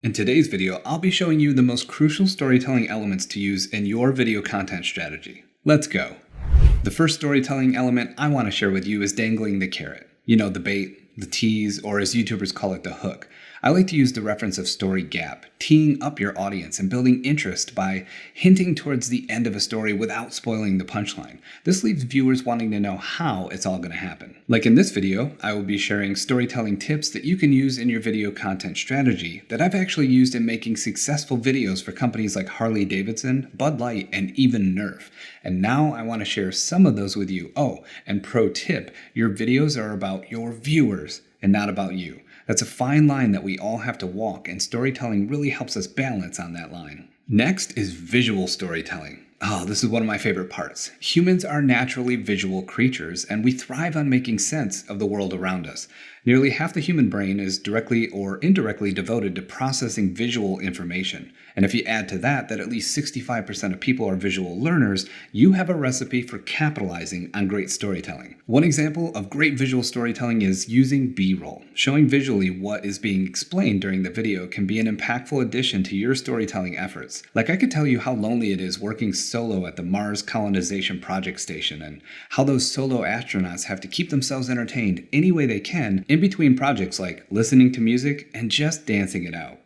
In today's video, I'll be showing you the most crucial storytelling elements to use in your video content strategy. Let's go. The first storytelling element I want to share with you is dangling the carrot. You know, the bait, the tease, or as YouTubers call it, the hook. I like to use the reference of story gap, teeing up your audience and building interest by hinting towards the end of a story without spoiling the punchline. This leaves viewers wanting to know how it's all going to happen. Like in this video, I will be sharing storytelling tips that you can use in your video content strategy that I've actually used in making successful videos for companies like Harley-Davidson, Bud Light, and even Nerf. And now I want to share some of those with you. Oh, and pro tip, your videos are about your viewers and not about you. That's a fine line that we all have to walk, and storytelling really helps us balance on that line. Next is visual storytelling. Oh, this is one of my favorite parts. Humans are naturally visual creatures, and we thrive on making sense of the world around us. Nearly half the human brain is directly or indirectly devoted to processing visual information. And if you add to that at least 65% of people are visual learners, you have a recipe for capitalizing on great storytelling. One example of great visual storytelling is using B-roll. Showing visually what is being explained during the video can be an impactful addition to your storytelling efforts. Like I could tell you how lonely it is working solo at the Mars Colonization Project Station, and how those solo astronauts have to keep themselves entertained any way they can in between projects like listening to music and just dancing it out.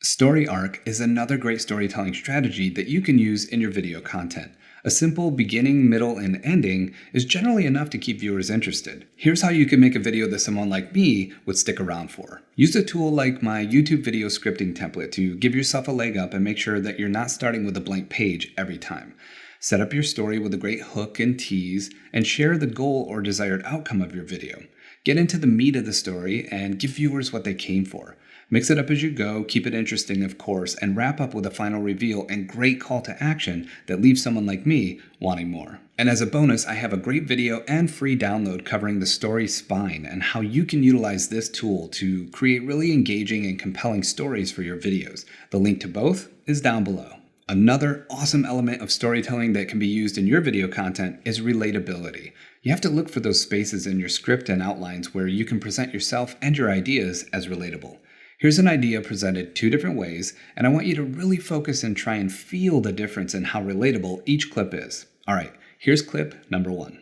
Story arc is another great storytelling strategy that you can use in your video content. A simple beginning, middle, and ending is generally enough to keep viewers interested. Here's how you can make a video that someone like me would stick around for. Use a tool like my YouTube video scripting template to give yourself a leg up and make sure that you're not starting with a blank page every time. Set up your story with a great hook and tease, and share the goal or desired outcome of your video. Get into the meat of the story and give viewers what they came for. Mix it up as you go, keep it interesting of course, and wrap up with a final reveal and great call to action that leaves someone like me wanting more. And as a bonus, I have a great video and free download covering the story spine and how you can utilize this tool to create really engaging and compelling stories for your videos. The link to both is down below. Another awesome element of storytelling that can be used in your video content is relatability. You have to look for those spaces in your script and outlines where you can present yourself and your ideas as relatable. Here's an idea presented two different ways, and I want you to really focus and try and feel the difference in how relatable each clip is. Alright, here's clip number 1.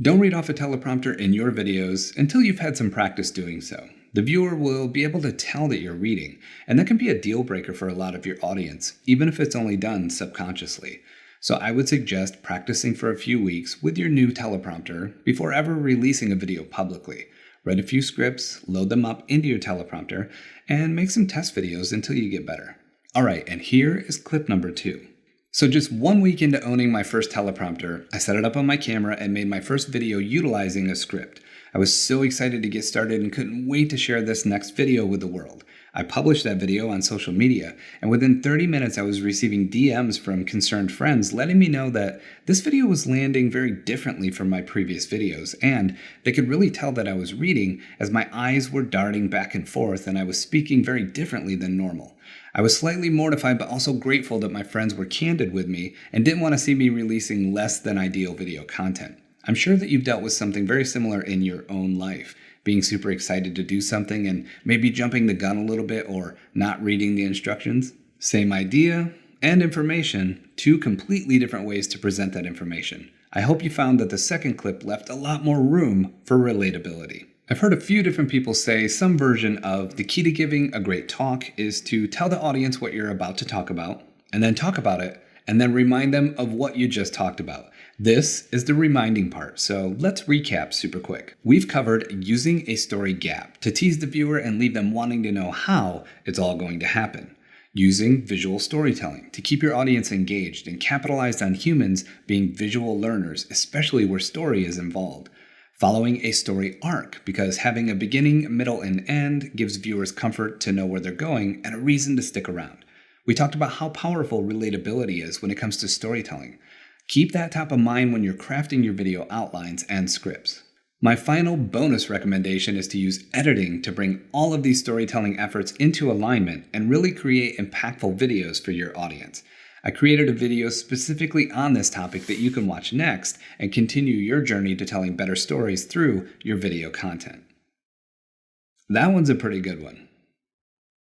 Don't read off a teleprompter in your videos until you've had some practice doing so. The viewer will be able to tell that you're reading, and that can be a deal breaker for a lot of your audience, even if it's only done subconsciously. So I would suggest practicing for a few weeks with your new teleprompter before ever releasing a video publicly. Write a few scripts, load them up into your teleprompter, and make some test videos until you get better. Alright, and here is clip number 2. So just 1 week into owning my first teleprompter, I set it up on my camera and made my first video utilizing a script. I was so excited to get started and couldn't wait to share this next video with the world. I published that video on social media, and within 30 minutes I was receiving DMs from concerned friends letting me know that this video was landing very differently from my previous videos, and they could really tell that I was reading as my eyes were darting back and forth and I was speaking very differently than normal. I was slightly mortified but also grateful that my friends were candid with me and didn't want to see me releasing less than ideal video content. I'm sure that you've dealt with something very similar in your own life. Being super excited to do something and maybe jumping the gun a little bit or not reading the instructions. Same idea and information, two completely different ways to present that information. I hope you found that the second clip left a lot more room for relatability. I've heard a few different people say some version of the key to giving a great talk is to tell the audience what you're about to talk about, and then talk about it, and then remind them of what you just talked about. This is the reminding part, so let's recap super quick. We've covered using a story gap to tease the viewer and leave them wanting to know how it's all going to happen. Using visual storytelling to keep your audience engaged and capitalize on humans being visual learners, especially where story is involved. Following a story arc, because having a beginning, middle, and end gives viewers comfort to know where they're going and a reason to stick around. We talked about how powerful relatability is when it comes to storytelling. Keep that top of mind when you're crafting your video outlines and scripts. My final bonus recommendation is to use editing to bring all of these storytelling efforts into alignment and really create impactful videos for your audience. I created a video specifically on this topic that you can watch next and continue your journey to telling better stories through your video content. That one's a pretty good one.